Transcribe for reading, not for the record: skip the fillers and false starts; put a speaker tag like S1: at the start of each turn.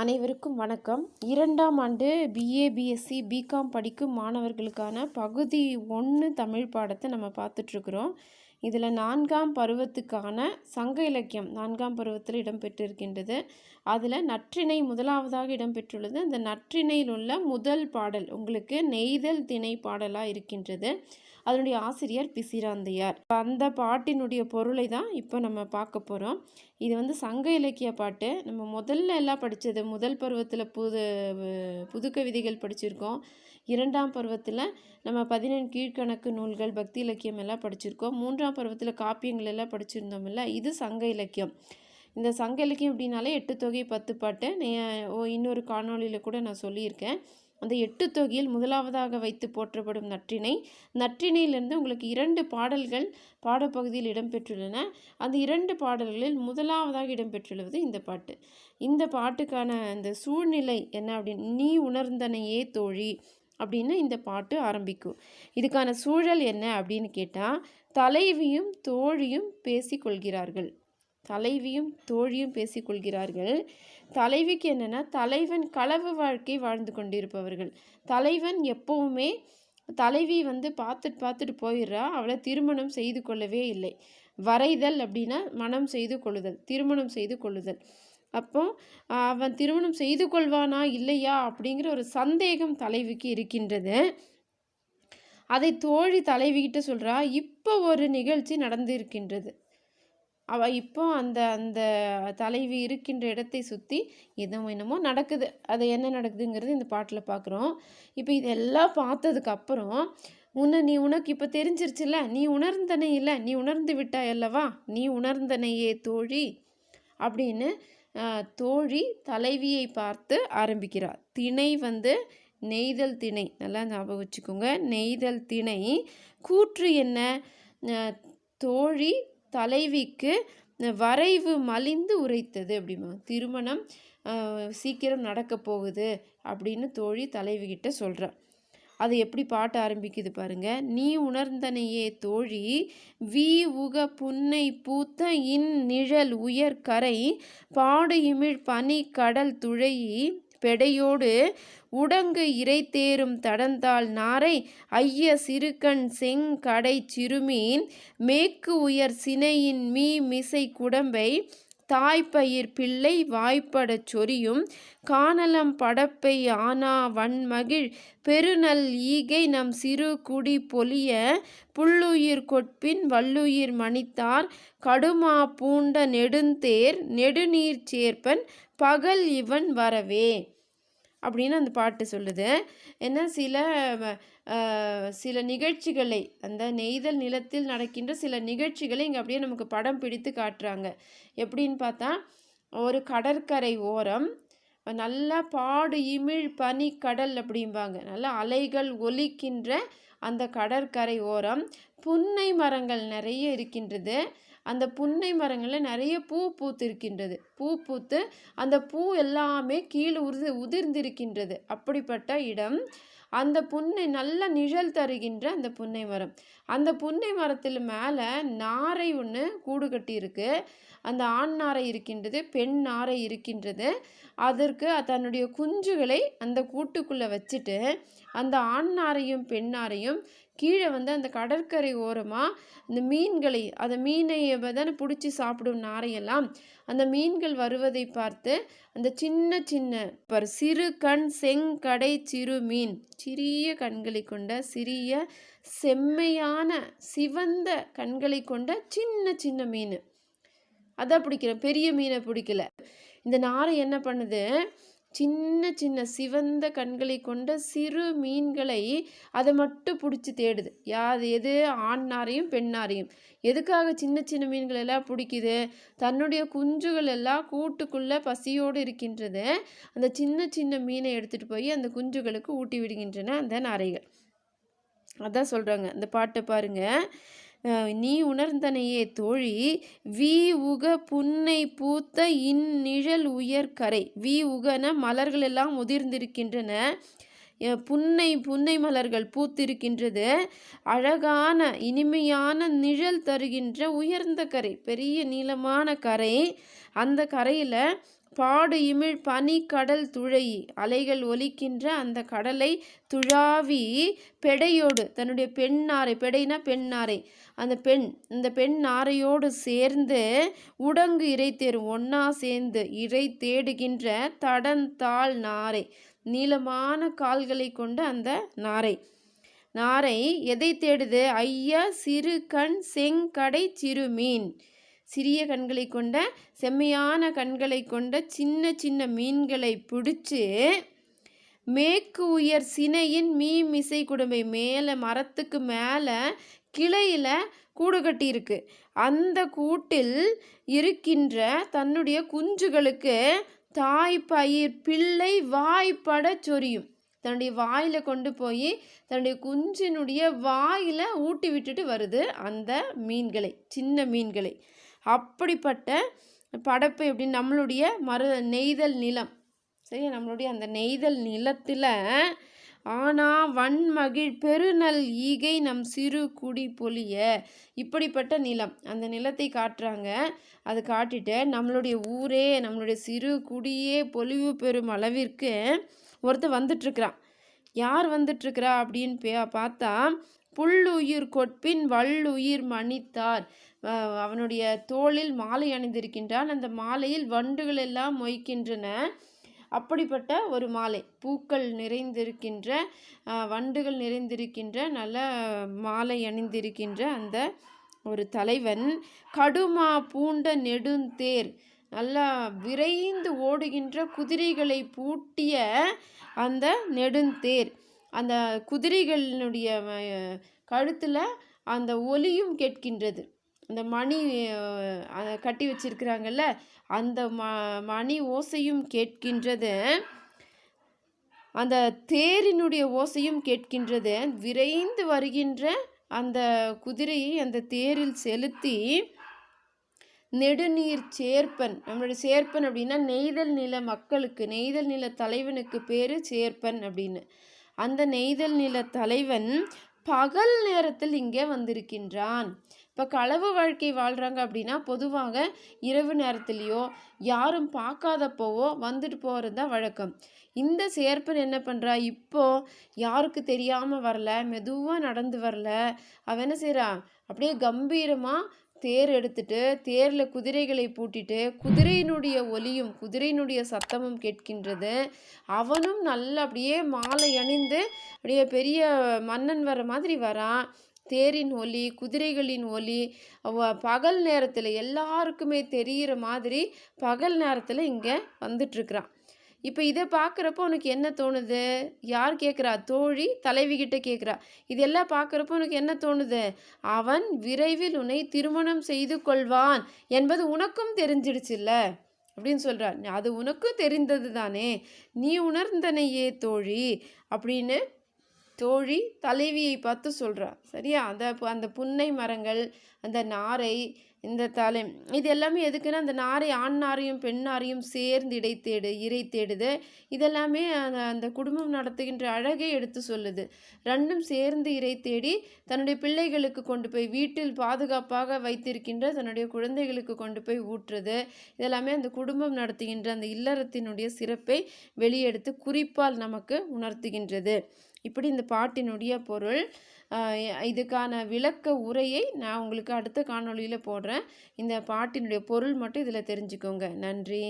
S1: அனைவருக்கும் வணக்கம். 2ஆம் ஆண்டு பிஏ, பிஎஸ்சி, பிகாம் படிக்கும் மாணவர்களுக்கான பகுதி 1 தமிழ் பாடத்தை நம்ம பார்த்துட்ருக்குறோம். இதில் 4ஆம் பருவத்துக்கான சங்க இலக்கியம் 4ஆம் பருவத்தில் இடம்பெற்றிருக்கின்றது. அதில் நற்றிணை முதலாவதாக இடம்பெற்றுள்ளது. அந்த நற்றிணையில் உள்ள முதல் பாடல் உங்களுக்கு நெய்தல் திணை பாடலாக இருக்கின்றது. அதனுடைய ஆசிரியர் பிசிராந்தையார். அந்த பாட்டினுடைய பொருளை தான் இப்போ நம்ம பார்க்க போகிறோம். இது சங்க இலக்கிய பாட்டு. நம்ம முதல்ல எல்லாம் படித்தது முதல் பருவத்தில் புது கவிதைகள் படிச்சிருக்கோம். 2ஆம் பருவத்தில் நம்ம 17 கீழ்கணக்கு நூல்கள், பக்தி இலக்கியம் எல்லாம் படிச்சிருக்கோம். 3ஆம் பருவத்தில் காப்பியங்கள் எல்லாம் படிச்சிருந்தோம்ல. இது சங்க இலக்கியம். இந்த சங்க இலக்கியம் அப்படின்னாலே 8 தொகை 10 பாட்டு. இன்னொரு காணொளியில் கூட நான் சொல்லியிருக்கேன். அந்த 8 தொகையில் முதலாவதாக வைத்து போற்றப்படும் நற்றிணையிலிருந்து உங்களுக்கு 2 பாடல்கள் பாடப்பகுதியில் இடம்பெற்றுள்ளன. அந்த 2 பாடல்களில் முதலாவதாக இடம்பெற்றுள்ளது இந்த பாட்டு. இந்த பாட்டுக்கான அந்த சூழ்நிலை என்ன அப்படின்னு, நீ உணர்ந்தனையே தோழி அப்படின்னு இந்த பாட்டு ஆரம்பிக்கும். இதுக்கான சூழல் என்ன அப்படின்னு கேட்டால், தலைவியும் தோழியும் பேசிக்கொள்கிறார்கள். தலைவிக்கு என்னென்னா, தலைவன் களவு வாழ்க்கை வாழ்ந்து கொண்டிருப்பவர்கள். தலைவன் எப்பவுமே தலைவி பார்த்துட்டு போயிடுறா. அவளை திருமணம் செய்து கொள்ளவே இல்லை. வரைதல் அப்படின்னா மனம் செய்து கொள்ளுதல், திருமணம் செய்து கொள்ளுதல். அப்போ அவன் திருமணம் செய்து கொள்வானா இல்லையா அப்படிங்கிற ஒரு சந்தேகம் தலைவிக்கு இருக்கின்றது. அதை தோழி தலைவிக்கிட்ட சொல்கிறா. இப்போ ஒரு நிகழ்ச்சி நடந்திருக்கின்றது. அவள் இப்போ அந்த அந்த தலைவி இருக்கின்ற இடத்தை சுற்றி என்னமோ நடக்குது. அது என்ன நடக்குதுங்கிறது இந்த பாட்டில் பார்க்குறோம். இப்போ இதெல்லாம் பார்த்ததுக்கப்புறம் உனக்கு இப்போ தெரிஞ்சிருச்சுல்ல, நீ உணர்ந்தனை இல்லை, நீ உணர்ந்து விட்டாய் அல்லவா, நீ உணர்ந்தனையே தோழி அப்படின்னு தோழி தலைவியை பார்த்து ஆரம்பிக்கிறார். திணை நெய்தல் திணை, நல்லா ஞாபகம் வச்சுக்கோங்க. நெய்தல் திணை. கூற்று என்ன? தோழி தலைவிக்கு வரைவு மலிந்து உரைத்தது அப்படிமா. திருமணம் சீக்கிரம் நடக்க போகுது அப்படின்னு தோழி தலைவிகிட்ட சொல்கிறார். அது எப்படி பாட்டு ஆரம்பிக்குது பாருங்க. நீ உணர்ந்தனையே தோழி வீ உக புன்னை பூத்த நிழல் உயர்கரை பாடு இமிழ் பனி கடல் துழையி பெடையோடு உடங்கு இறை தேரும் தடந்தாள் நாரை ஐய சிறுகண் செங்கடை சிறுமீன் மேற்கு உயர் சினையின் மிசை குடம்பை தாய்ப்பயிர் பிள்ளை வாய்ப்படச் சொரியும் காணலம் படப்பை ஆனா வன்மகிழ் பெருநல் ஈகை நம் சிறு குடி பொலிய புல்லுயிர் கொட்பின் வல்லுயிர் மணித்தார் கடுமா பூண்ட நெடுந்தேர் நெடுநீர் சேர்ப்பன் பகல் இவன் வரவே அப்படின்னு அந்த பாட்டு சொல்லுது. ஏன்னா சில நிகழ்ச்சிகளை, அந்த நெய்தல் நிலத்தில் நடக்கின்ற சில நிகழ்ச்சிகளை இங்கே அப்படியே நமக்கு படம் பிடித்து காட்டுறாங்க. எப்படின்னு பார்த்தா, ஒரு கடற்கரை ஓரம் நல்லா பாடு இமிழ் பனி கடல் அப்படிம்பாங்க, நல்லா அலைகள் ஒலிக்கின்ற அந்த கடற்கரை ஓரம் புன்னை மரங்கள் நிறைய இருக்கின்றது. அந்த புன்னை மரங்களில் நிறைய பூ பூத்திருக்கின்றது. பூத்து அந்த பூ எல்லாமே கீழே உதிர்ந்திருக்கின்றது. அப்படிப்பட்ட இடம். அந்த புன்னை நல்ல நிழல் தருகின்ற அந்த புன்னை மரம். அந்த புன்னை மரத்தில் மேலே நாரை ஒன்று கூடு கட்டி இருக்கு. அந்த ஆண் நாரை இருக்கின்றது, பெண் நாரை இருக்கின்றது. அதற்கு தன்னுடைய குஞ்சுகளை அந்த கூட்டுக்குள்ளே வச்சுட்டு அந்த ஆண் நாரையும் பெண் நாரையும் கீழே அந்த கடற்கரை ஓரமாக இந்த மீன்களை, அந்த மீனை தானே பிடிச்சி சாப்பிடும் நாரையெல்லாம், அந்த மீன்கள் வருவதை பார்த்து அந்த சின்ன சிறு கண் செங்கடை சிறு மீன், சிறிய கண்களை கொண்ட, சிறிய செம்மையான சிவந்த கண்களை கொண்ட சின்ன மீன், அதான் பிடிக்கிறேன், பெரிய மீனை பிடிக்கல. இந்த நாரை என்ன பண்ணுது? சின்ன சிவந்த கண்களை கொண்ட சிறு மீன்களை அதை மட்டும் பிடிச்சி தேடுது. எது? ஆண் நாரையும் பெண் நாரையும். எதுக்காக சின்ன மீன்கள் எல்லாம் பிடிக்குது? தன்னுடைய குஞ்சுகள் எல்லாம் கூட்டுக்குள்ளே பசியோடு இருக்கின்றது. அந்த சின்ன மீனை எடுத்துகிட்டு போய் அந்த குஞ்சுகளுக்கு ஊட்டி விடுகின்றன அந்த நாரைகள். அதான் சொல்கிறாங்க. அந்த பாட்டை பாருங்கள். நீ உணர்ந்தனையே தோழி வீ உக புன்னை பூத்த நிழல் உயர்கரை. வீ உகன மலர்கள் எல்லாம் உதிர்ந்திருக்கின்றன. புன்னை மலர்கள் பூத்திருக்கின்றது. அழகான இனிமையான நிழல் தருகின்ற உயர்ந்த கரை, பெரிய நீளமான கரை. அந்த கரையில் பாடு இமிழ் பனி கடல் துழை, அலைகள் ஒலிக்கின்ற அந்த கடலை துழாவி பெடையோடு தன்னுடைய பெண் நாரை, பெடைனா பெண் நாரை, இந்த பெண் நாரையோடு சேர்ந்து உடங்கு இறை தேரும், ஒன்னா சேர்ந்து இறை தேடுகின்ற தடந்தாள் நாரை, நீளமான கால்களை கொண்ட அந்த நாரை. நாரை எதை தேடுது? ஐயா சிறு கண் செங்கடை சிறுமீன், சிறிய கண்களை கொண்ட செம்மையான கண்களை கொண்ட சின்ன சின்ன மீன்களை பிடிச்சி மேற்கு உயர் சினையின் மீமிசை குடும்பை, மேலே மரத்துக்கு மேலே கிளையில் கூடு கட்டி இருக்கு. அந்த கூட்டில் இருக்கின்ற தன்னுடைய குஞ்சுகளுக்கு தாய்ப்பயிர் பிள்ளை வாய்ப்பட சொரியும். தன்னுடைய வாயில் கொண்டு போய் தன்னுடைய குஞ்சினுடைய வாயில் ஊட்டி விட்டுட்டு வருது அந்த மீன்களை, சின்ன மீன்களை. அப்படிப்பட்ட படைப்பு எப்படி நம்மளுடைய நெய்தல் நிலம், சரியா? நம்மளுடைய அந்த நெய்தல் நிலத்தில் ஆனா வன்மகிழ் பெருநல் ஈகை நம் சிறு குடி பொலிய, இப்படிப்பட்ட நிலம், அந்த நிலத்தை காட்டுறாங்க. அது காட்டிட்டு நம்மளுடைய ஊரே, நம்மளுடைய சிறு குடியே பொலிவு பெறும் அளவிற்கு ஒருத்தர் வந்துட்டுருக்கிறான். யார் வந்துட்டுருக்கிறா அப்படின்னு பார்த்தா, புல்லுயிர் கொட்பின் வல்லுயிர் மணித்தார், அவனுடைய தோளில் மாலை அணிந்திருக்கின்றான். அந்த மாலையில் வண்டுகள் எல்லாம் மொய்க்கின்றன. அப்படிப்பட்ட ஒரு மாலை, பூக்கள் நிறைந்திருக்கின்ற, வண்டுகள் நிறைந்திருக்கின்ற நல்ல மாலை அணிந்திருக்கின்ற அந்த ஒரு தலைவன், கடுமா பூண்ட நெடுந்தேர், நல்லா விரைந்து ஓடுகின்ற குதிரைகளை பூட்டிய அந்த நெடுந்தேர், அந்த குதிரைகளினுடைய கழுத்தில் அந்த ஒலியும் கேட்கின்றது. அந்த மணி கட்டி வச்சிருக்கிறாங்கல்ல, அந்த மணி ஓசையும் கேட்கின்றது, அந்த தேரினுடைய ஓசையும் கேட்கின்றது. விரைந்து வருகின்ற அந்த குதிரையை அந்த தேரில் செலுத்தி நெடுநீர் சேர்ப்பன், நம்மளுடைய சேர்ப்பன் அப்படின்னா நெய்தல் நில மக்களுக்கு, நெய்தல் நில தலைவனுக்கு பேர் சேர்ப்பன் அப்படின்னு. அந்த நெய்தல் நில தலைவன் பகல் நேரத்தில் இங்கே வந்திருக்கின்றான். இப்போ களவு வாழ்க்கை வாழ்கிறாங்க அப்படின்னா பொதுவாக இரவு நேரத்துலேயோ யாரும் பார்க்காதப்போவோ வந்துட்டு போகிறது தான் வழக்கம். இந்த சேர்ப்பன் என்ன பண்ணுறா, இப்போது யாருக்கு தெரியாமல் வரல, மெதுவாக நடந்து வரல, அவன் என்ன செய்கிறான், அப்படியே கம்பீரமாக தேர் எடுத்துட்டு தேரில் குதிரைகளை பூட்டிட்டு குதிரையினுடைய ஒலியும் குதிரையினுடைய சத்தமும் கேட்கின்றது. அவனும் நல்ல அப்படியே மாலை அணிந்து அப்படியே பெரிய மன்னன் வர மாதிரி வரான். தேரின் ஒலி, குதிரைகளின் ஒலி பகல் நேரத்தில் எல்லாருக்குமே தெரிகிற மாதிரி பகல் நேரத்தில் இங்கே வந்துட்டுருக்குறான். இப்போ இதை பார்க்குறப்போ உனக்கு என்ன தோணுது? யார் கேட்குறா? தோழி தலைவிகிட்ட கேட்குறா. இதெல்லாம் பார்க்குறப்போ உனக்கு என்ன தோணுது? அவன் விரைவில் உன்னை திருமணம் செய்து கொள்வான் என்பது உனக்கும் தெரிஞ்சிடுச்சுல்ல அப்படின்னு சொல்கிறார். அது உனக்கும் தெரிந்தது தானே, நீ உணர்ந்தனையே தோழி அப்படின்னு தோழி தலைவியை பார்த்து சொல்கிறா. சரியா? அந்த புன்னை மரங்கள், அந்த நாரை, இந்த தலை, இது எல்லாமே எதுக்குன்னா அந்த நாரை ஆண் நாரையும் பெண் நாரையும் சேர்ந்து இறை தேடுது. இதெல்லாமே அந்த குடும்பம் நடத்துகின்ற அழகை எடுத்து சொல்லுது. ரெண்டும் சேர்ந்து இறை தேடி தன்னுடைய பிள்ளைகளுக்கு கொண்டு போய் வீட்டில் பாதுகாப்பாக வைத்திருக்கின்ற தன்னுடைய குழந்தைகளுக்கு கொண்டு போய் ஊற்றுறது. இதெல்லாமே அந்த குடும்பம் நடத்துகின்ற அந்த இல்லறத்தினுடைய சிறப்பை வெளியெடுத்து குறிப்பால் நமக்கு உணர்த்துகின்றது. இப்படி இந்த பாட்டினுடைய பொருள். இதுக்கான விளக்க உரையை நான் உங்களுக்கு அடுத்த காணொளியில் போடுறேன். இந்த பாட்டினுடைய பொருள் மட்டும் இதில் தெரிஞ்சுக்கோங்க. நன்றி.